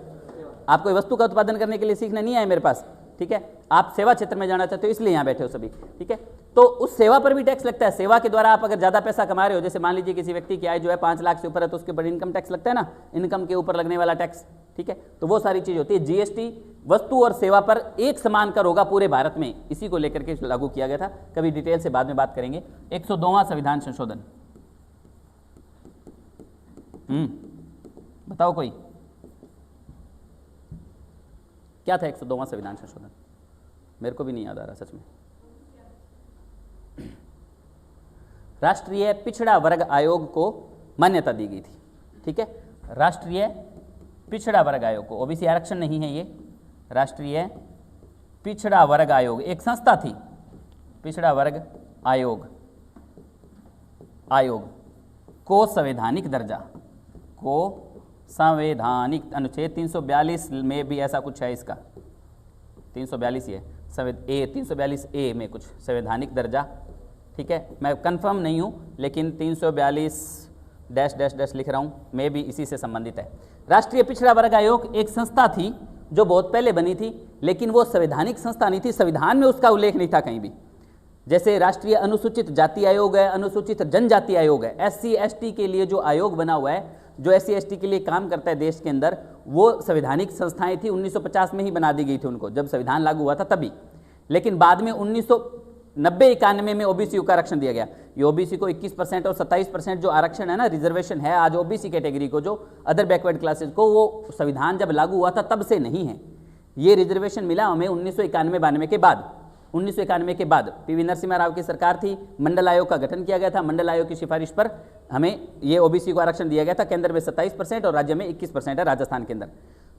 आप कोई वस्तु का उत्पादन करने के लिए सीखने नहीं आए मेरे पास, ठीक है, आप सेवा क्षेत्र में जाना चाहते हो, इसलिए यहाँ बैठे हो सभी, ठीक है। तो उस सेवा पर भी टैक्स लगता है। सेवा के द्वारा आप अगर ज़्यादा पैसा कमा रहे हो, जैसे मान लीजिए किसी व्यक्ति की आय जो है 5 लाख से ऊपर है, तो उसके ऊपर इनकम टैक्स लगता है ना, इनकम के ऊपर लगने वाला टैक्स, ठीक है। तो वो सारी चीज़ होती है। जीएसटी वस्तु और सेवा पर एक समान कर होगा पूरे भारत में, इसी को लेकर के लागू किया गया था। कभी डिटेल से बाद में बात करेंगे। 102वां संविधान संशोधन, बताओ कोई क्या था 102वां संविधान संशोधन? मेरे को भी नहीं याद आ रहा सच में। राष्ट्रीय पिछड़ा वर्ग आयोग को मान्यता दी गई थी। ठीक है, राष्ट्रीय पिछड़ा वर्ग आयोग को, ओबीसी आरक्षण नहीं है ये, राष्ट्रीय पिछड़ा वर्ग आयोग एक संस्था थी, पिछड़ा वर्ग आयोग को संवैधानिक दर्जा, को संवैधानिक, अनुच्छेद 342 में भी ऐसा कुछ है इसका, 342 ये 342A में कुछ संवैधानिक दर्जा। ठीक है, मैं कंफर्म नहीं हूँ लेकिन 342 डैश डैश डैश लिख रहा हूँ, मैं भी इसी से संबंधित है। राष्ट्रीय पिछड़ा वर्ग आयोग एक संस्था थी जो बहुत पहले बनी थी, लेकिन वो संवैधानिक संस्था नहीं थी, संविधान में उसका उल्लेख नहीं था कहीं भी। जैसे राष्ट्रीय अनुसूचित जाति आयोग है, अनुसूचित जनजाति आयोग है, SC ST के लिए जो आयोग बना हुआ है, जो SC ST के लिए काम करता है देश के अंदर, वो संवैधानिक संस्थाएं थी। 1950 में ही बना दी गई थी उनको, जब संविधान लागू हुआ था तभी। लेकिन बाद में 1990-91 में ओबीसी को आरक्षण दिया गया। ये ओबीसी को 21% और 27% जो आरक्षण है ना, रिजर्वेशन है आज ओबीसी कैटेगरी को, जो अदर बैकवर्ड क्लासेस को, वो संविधान जब लागू हुआ था तब से नहीं है। ये रिजर्वेशन मिला हमें 1991-92 के बाद। 1991 के बाद PV नरसिम्हा राव की सरकार थी, मंडल आयोग का गठन किया गया था, मंडल आयोग की सिफारिश पर हमें ये ओबीसी को आरक्षण दिया गया था। केंद्र में 27% और राज्य में 21% है, राजस्थान के अंदर।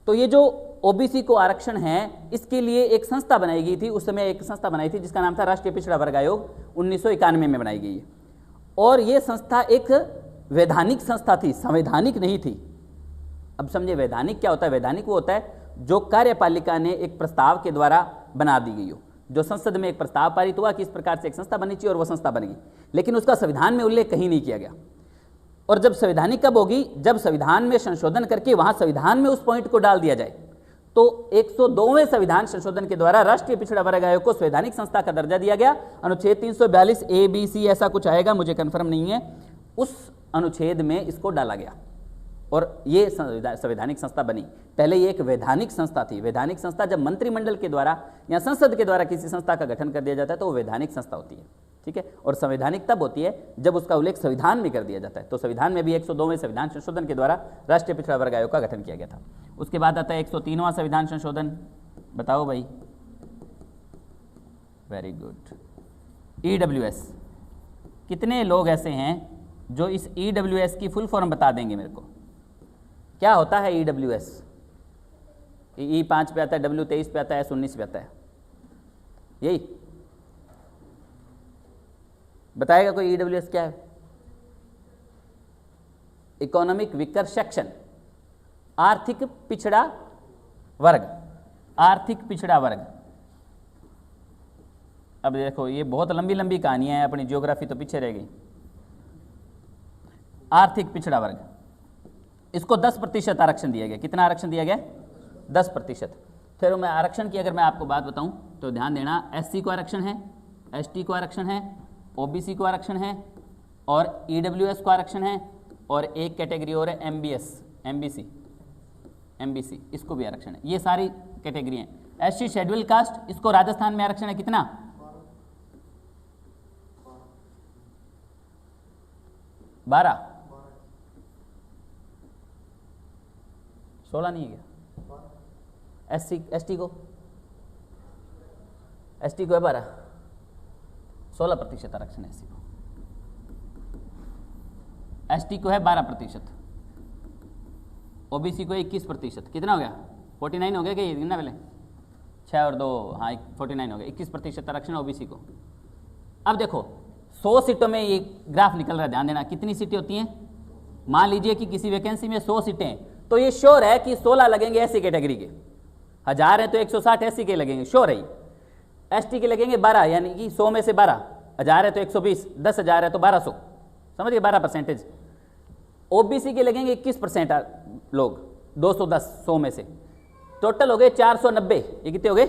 तो ये जो ओबीसी को आरक्षण है, इसके लिए एक संस्था बनाई गई थी, उस समय एक संस्था बनाई थी जिसका नाम था राष्ट्रीय पिछड़ा वर्ग आयोग, 1991 में बनाई गई है। और ये संस्था एक वैधानिक संस्था थी, संवैधानिक नहीं थी। अब समझे वैधानिक क्या होता है? वैधानिक वो होता है जो कार्यपालिका ने एक प्रस्ताव के द्वारा बना दी गई हो, जो संसद में एक प्रस्ताव पारित हुआ कि इस प्रकार से एक संस्था बननी चाहिए और वह संस्था बन गई, लेकिन उसका संविधान में उल्लेख कहीं नहीं किया गया। और जब संवैधानिक कब होगी? जब संविधान में संशोधन करके वहां संविधान में उस पॉइंट को डाल दिया जाए। तो 102वें संविधान संशोधन के द्वारा राष्ट्रीय पिछड़ा वर्ग आयोग को संवैधानिक संस्था का दर्जा दिया गया। अनुच्छेद 342 ABC ऐसा कुछ आएगा, मुझे कंफर्म नहीं है, उस अनुच्छेद में इसको डाला गया और ये संवैधानिक संस्था बनी। पहले ये एक वैधानिक संस्था थी। वैधानिक संस्था जब मंत्रिमंडल के द्वारा या संसद के द्वारा किसी संस्था का गठन कर दिया जाता है तो वो वैधानिक संस्था होती है। ठीक है, और संवैधानिक तब होती है जब उसका उल्लेख संविधान में कर दिया जाता है। तो संविधान में भी 102वें संविधान संशोधन के द्वारा राष्ट्रीय पिछड़ा वर्ग आयोग का गठन किया गया था। उसके बाद आता है 103वां संविधान संशोधन। बताओ भाई। Very good. EWS, कितने लोग ऐसे हैं जो इस EWS की फुल फॉर्म बता देंगे मेरे को? क्या होता है EWS? E5 पे आता है, W23 पे आता है, S19 पे आता है, यही बताएगा कोई? EWS क्या है? इकोनॉमिक वीकर सेक्शन, आर्थिक पिछड़ा वर्ग, आर्थिक पिछड़ा वर्ग। अब देखो ये बहुत लंबी लंबी कहानियां हैं, अपनी ज्योग्राफी तो पीछे रह गई। आर्थिक पिछड़ा वर्ग, इसको 10% आरक्षण दिया गया। कितना आरक्षण दिया गया? 10%। फिर मैं आरक्षण की अगर मैं आपको बात बताऊं तो ध्यान देना, SC को आरक्षण है, ST को आरक्षण है, OBC को आरक्षण है और EWS को आरक्षण है, और एक कैटेगरी और है MBC, इसको भी आरक्षण है। ये सारी कैटेगरी हैं। SC शेड्यूल कास्ट, इसको राजस्थान में आरक्षण है कितना? 12, 16 नहीं है क्या? ST को है 12, 16% आरक्षण है SC को। ST को है 12%, OBC को 21%। कितना हो गया? 49 हो गया क्या? ये गिनना पहले, 6 और 2, हाँ 49 हो गया। 21% आरक्षण OBC को। अब देखो 100 सीटों में ये ग्राफ निकल रहा है, ध्यान देना। कितनी सीटें होती हैं? मान लीजिए कि किसी वैकेंसी में 100 सीटें हैं, तो ये श्योर है कि 16 लगेंगे SC कैटेगरी के, 1000 है तो 160 SC के लगेंगे, श्योर है। ST के लगेंगे 12, यानी कि 100 में से 12, 1000 है तो 120, 10,000 है तो 1200, समझिए 12%। OBC के लगेंगे 21% लोग, 210 100 में से, टोटल हो गए 490। ये कितने हो गए?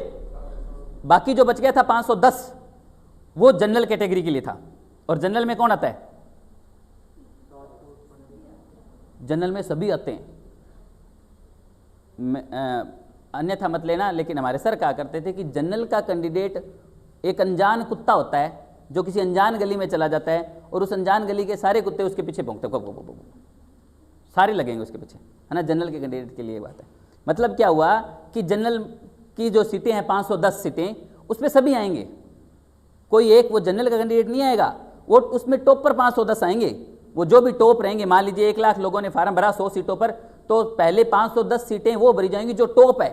बाकी जो बच गया था 510, वो जनरल कैटेगरी के लिए था। और जनरल में कौन आता है? जनरल में सभी आते हैं, अन्यथा मत लेना, लेकिन हमारे सर कहा करते थे कि जनरल का कैंडिडेट एक अनजान कुत्ता होता है जो किसी अनजान गली में चला जाता है और उस अनजान गली के सारे कुत्ते उसके पीछे भौंकते, सारे लगेंगे उसके पीछे, है ना। जनरल के कैंडिडेट के लिए बात है। मतलब क्या हुआ कि जनरल की जो सीटें हैं 510 सीटें, उसमें सभी आएंगे, कोई एक वो जनरल का कैंडिडेट नहीं आएगा। वो उसमें टॉप पर 510 आएंगे। वो जो भी टॉप रहेंगे, मान लीजिए 1 लाख लोगों ने फार्म भरा 100 सीटों पर, तो पहले 510 सीटें वो भरी जाएंगी जो टॉप है।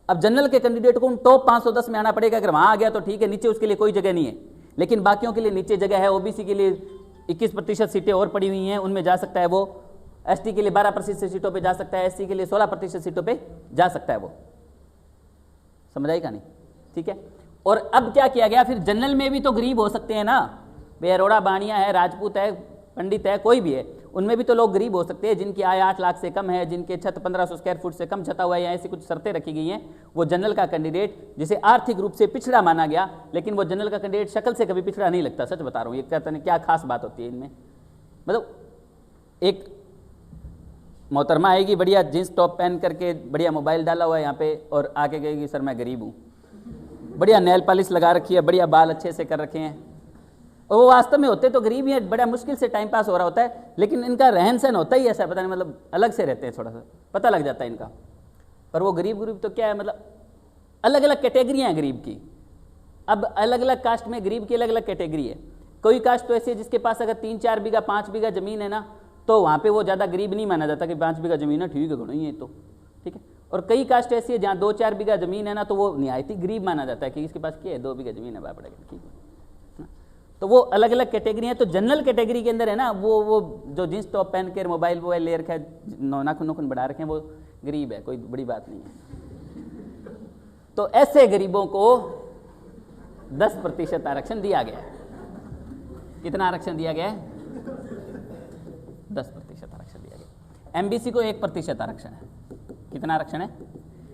अब जनरल के कैंडिडेट को उन टॉप 510 में आना पड़ेगा। अगर वहां आ गया तो ठीक है, नीचे उसके लिए कोई जगह नहीं है, लेकिन बाकियों के लिए नीचे जगह है। ओबीसी के लिए 21% सीटें और पड़ी हुई हैं, उनमें जा सकता है वो। एसटी के लिए 12% सीटों पे जा सकता है, एससी के लिए 16% सीटों पे जा सकता है वो। समझ आई कहानी? ठीक है। और अब क्या किया गया, फिर जनरल में भी तो गरीब हो सकते हैं ना, बेरोड़ा बाणिया है, राजपूत है, पंडित है, कोई भी है, उनमें भी तो लोग गरीब हो सकते हैं जिनकी आय 8 लाख से कम है, जिनके छत 1500 स्क्वायर फुट से कम छता हुआ है, या ऐसी कुछ शर्तें रखी गई हैं। वो जनरल का कैंडिडेट जिसे आर्थिक रूप से पिछड़ा माना गया, लेकिन वो जनरल का कैंडिडेट शक्ल से कभी पिछड़ा नहीं लगता। सच बता रहा हूँ, ये कहते हैं क्या खास बात होती है इनमें। मतलब एक मोहतरमा आएगी बढ़िया जींस टॉप पहन करके, बढ़िया मोबाइल डाला हुआ है यहाँ पे, और आके कहेगी सर मैं गरीब हूँ, बढ़िया नेल पॉलिश लगा रखी है, बढ़िया बाल अच्छे से कर रखे हैं, और वो वास्तव में होते तो गरीब ही है, बड़ा मुश्किल से टाइम पास हो रहा होता है, लेकिन इनका रहन सहन होता ही ऐसा, पता नहीं मतलब अलग से रहते हैं, थोड़ा सा पता लग जाता है इनका। पर वो गरीब तो क्या है, मतलब अलग अलग कैटेगरियाँ हैं गरीब की। अब अलग अलग कास्ट में गरीब की अलग अलग कैटेगरी है। कोई कास्ट तो ऐसी है जिसके पास अगर 3-4 बीघा 5 बीघा ज़मीन है ना, तो वहाँ पे वो ज़्यादा गरीब नहीं माना जाता कि 5 बीघा ज़मीन है ठीक है, नहीं है तो ठीक है। और कई कास्ट ऐसी है जहाँ 2-4 बीघा ज़मीन है ना, तो वो निहायती गरीब माना जाता है कि इसके पास क्या है, 2 बीघा ज़मीन है, बाप पड़ेगा, ठीक है। तो वो अलग अलग कैटेगरी है। तो जनरल कैटेगरी के अंदर है ना, वो जो जींस टॉप पहन कर मोबाइल वोबाइल ले रखा है, नाखून बढ़ा रखे हैं, वो गरीब है, कोई बड़ी बात नहीं है। तो ऐसे गरीबों को 10% आरक्षण दिया गया है। कितना आरक्षण दिया गया है? 10% आरक्षण दिया गया। एमबीसी को 1% आरक्षण है। कितना आरक्षण है?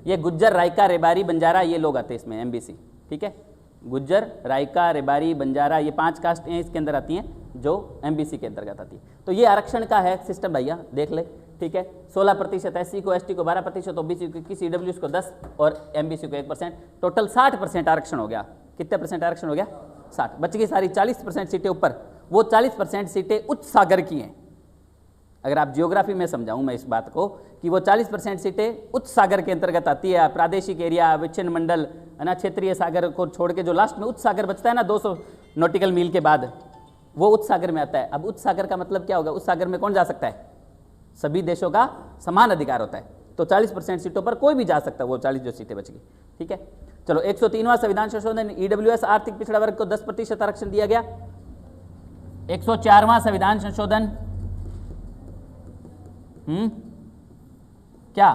ये गुज्जर, रायका, रेबारी, बंजारा, ये लोग आते हैं इसमें एमबीसी, ठीक है। गुज्जर, रायका, रेबारी, बंजारा, ये 5 कास्ट हैं इसके अंदर आती हैं जो एमबीसी के अंतर्गत आती है। तो ये आरक्षण का है सिस्टम भैया, देख ले, ठीक है। 16% एससी को, एसटी को 12%, ओबीसी को 21, ईडब्ल्यूएस को 10 और एमबीसी को 1%, टोटल 60% आरक्षण हो गया। कितने परसेंट आरक्षण हो गया? 60। बच गई सारी 40% सीटें ऊपर। वो 40% सीटें उच्च सागर की हैं। अगर आप जियोग्राफी में समझाऊं मैं इस बात को कि वो 40% सीटें उच्च सागर के अंतर्गत आती है। प्रादेशिक एरिया, विच्छिन्न मंडल है ना, क्षेत्रीय सागर को छोड़ के जो लास्ट में उच्च सागर बचता है ना 200 नॉटिकल मील के बाद, वो उच्च सागर में आता है। अब उच्च सागर का मतलब क्या होगा? उच्च सागर में कौन जा सकता है? सभी देशों का समान अधिकार होता है। तो 40% सीटों पर कोई भी जा सकता है, वो 40 जो सीटें बच गई, ठीक है। चलो 103वां संविधान संशोधन, ईडब्ल्यूएस आर्थिक पिछड़ा वर्ग को 10% आरक्षण दिया गया। 104वां संविधान संशोधन, क्या?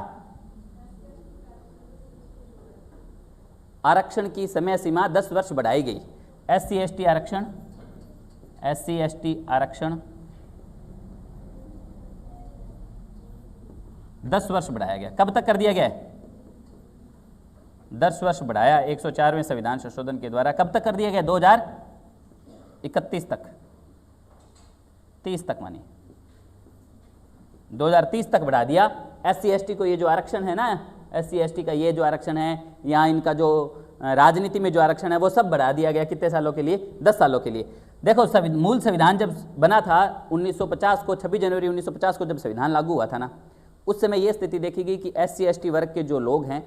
आरक्षण की समय सीमा 10 वर्ष बढ़ाई गई। एससी एसटी आरक्षण, एससी एसटी आरक्षण 10 वर्ष बढ़ाया गया। कब तक कर दिया गया है? 10 वर्ष बढ़ाया 104वें संविधान संशोधन के द्वारा। कब तक कर दिया गया? 2031 तक, 30 तक मानिए, 2030 तक बढ़ा दिया। एससी एसटी को ये जो आरक्षण है ना, एससी एसटी का ये जो आरक्षण है, यहाँ इनका जो राजनीति में जो आरक्षण है, वो सब बढ़ा दिया गया। कितने सालों के लिए? 10 सालों के लिए। देखो मूल संविधान जब बना था 1950 को, 26 जनवरी 1950 को जब संविधान लागू हुआ था ना, उस समय ये स्थिति देखी गई कि एससी एसटी वर्ग के जो लोग हैं,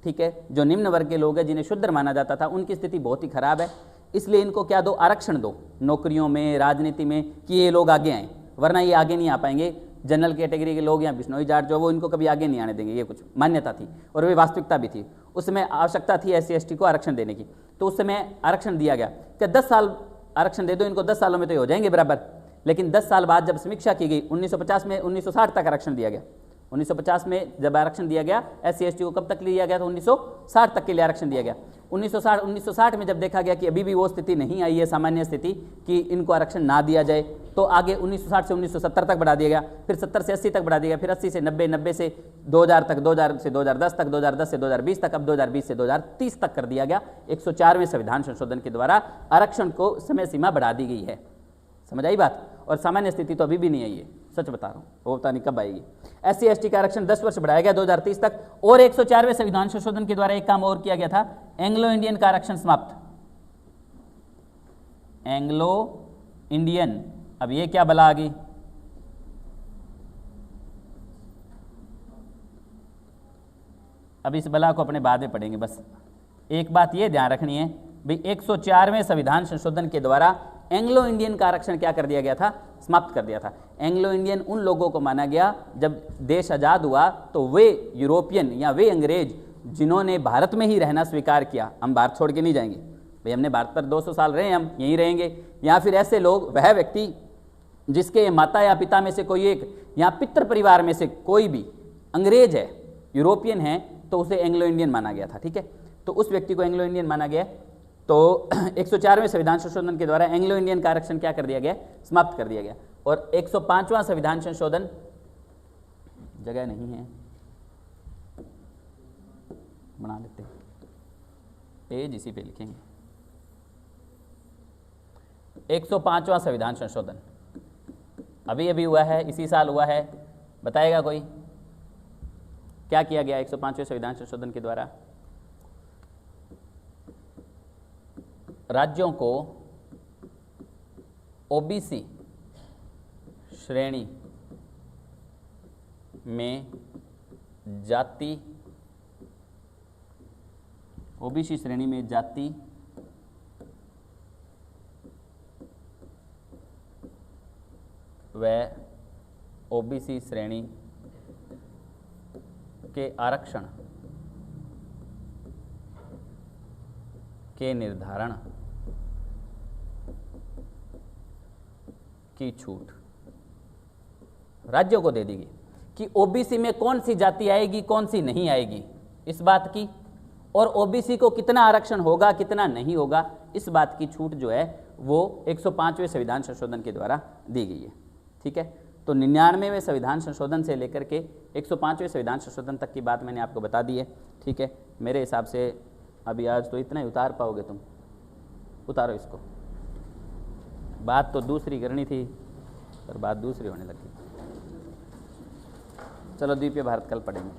ठीक है, जो निम्न वर्ग के लोग हैं, जिन्हें शूद्र माना जाता था, उनकी स्थिति बहुत ही खराब है। इसलिए इनको क्या दो? आरक्षण दो नौकरियों में, राजनीति में, कि ये लोग आगे आएँ, वरना ये आगे नहीं आ पाएंगे। जनरल कैटेगरी के लोग या बिश्नोई जाट जो, वो इनको कभी आगे नहीं आने देंगे। ये कुछ मान्यता थी और वे वास्तविकता भी थी। उस समय आवश्यकता थी एससी एसटी को आरक्षण देने की, तो उस समय आरक्षण दिया गया कि 10 साल आरक्षण दे दो इनको, 10 सालों में तो हो जाएंगे बराबर। लेकिन 10 साल बाद जब समीक्षा की गई 1950 में, 1960 तक आरक्षण दिया गया। 1950 में जब आरक्षण दिया गया एससी एसटी को, कब तक लिया गया? तो 1960 तक के लिए आरक्षण दिया गया। 1960 में जब देखा गया कि अभी भी वो स्थिति नहीं आई है, सामान्य स्थिति, कि इनको आरक्षण ना दिया जाए, तो आगे 1960 से 1970 तक बढ़ा दिया गया, फिर 70 से 80 तक बढ़ा दिया गया, फिर 80 से 90, 90 से 2000 तक, 2000 से 2010 तक, 2010 से 2020 तक, अब 2020 से 2030 तक कर दिया गया। 104वें संविधान संशोधन के द्वारा आरक्षण को समय सीमा बढ़ा दी गई है। समझ आई बात? और सामान्य स्थिति तो अभी भी नहीं आई है, सच बता रहा हूँ, वो पता नहीं कब आएगी। एससी एसटी का आरक्षण 10 वर्ष बढ़ाया गया 2030 तक। और 104वें संविधान संशोधन के द्वारा एक काम और किया गया था, एंग्लो इंडियन का आरक्षण समाप्त। एंग्लो इंडियन, अब ये क्या बला आ गई? अब इस बला को अपने बाद में पढ़ेंगे। बस एक बात ये ध्यान रखनी है भाई, 104वें संविधान संशोधन के द्वारा एंग्लो इंडियन का आरक्षण क्या कर दिया गया था, समाप्त कर दिया था। एंग्लो इंडियन उन लोगों को माना गया जब देश आज़ाद हुआ तो वे यूरोपियन या वे अंग्रेज जिन्होंने भारत में ही रहना स्वीकार किया, हम भारत छोड़ के नहीं जाएंगे भाई, हमने भारत पर 200 साल रहे, हम यहीं रहेंगे, या फिर ऐसे लोग, वह व्यक्ति जिसके माता या पिता में से कोई एक या पितृ परिवार में से कोई भी अंग्रेज है, यूरोपियन है, तो उसे एंग्लो इंडियन माना गया था। ठीक है, तो उस व्यक्ति को एंग्लो इंडियन माना गया। तो 104वें संविधान संशोधन के द्वारा एंग्लो इंडियन का आरक्षण क्या कर दिया गया, समाप्त कर दिया गया। और 105वां संविधान संशोधन, जगह नहीं है, बना लेते हैं, पेज इसी पे लिखेंगे। 105वां संविधान संशोधन अभी अभी हुआ है, इसी साल हुआ है, बताएगा कोई क्या किया गया 105वें संविधान संशोधन के द्वारा? राज्यों को ओबीसी श्रेणी में जाति, ओबीसी श्रेणी में जाति व ओबीसी श्रेणी के आरक्षण के निर्धारण की छूट राज्यों को दे दी गई कि ओबीसी में कौन सी जाति आएगी, कौन सी नहीं आएगी, इस बात की, और ओबीसी को कितना आरक्षण होगा, कितना नहीं होगा, इस बात की छूट जो है वो 105वें संविधान संशोधन के द्वारा दी गई है। ठीक है, तो 99वें संविधान संशोधन से लेकर के 105वें संविधान संशोधन तक की बात मैंने आपको बता दी है। ठीक है, मेरे हिसाब से अभी आज तो इतना ही उतार पाओगे तुम, उतारो इसको, बात तो दूसरी करनी थी पर बात दूसरी होने लगी। चलो द्वीपीय भारत कल पढ़ेंगे।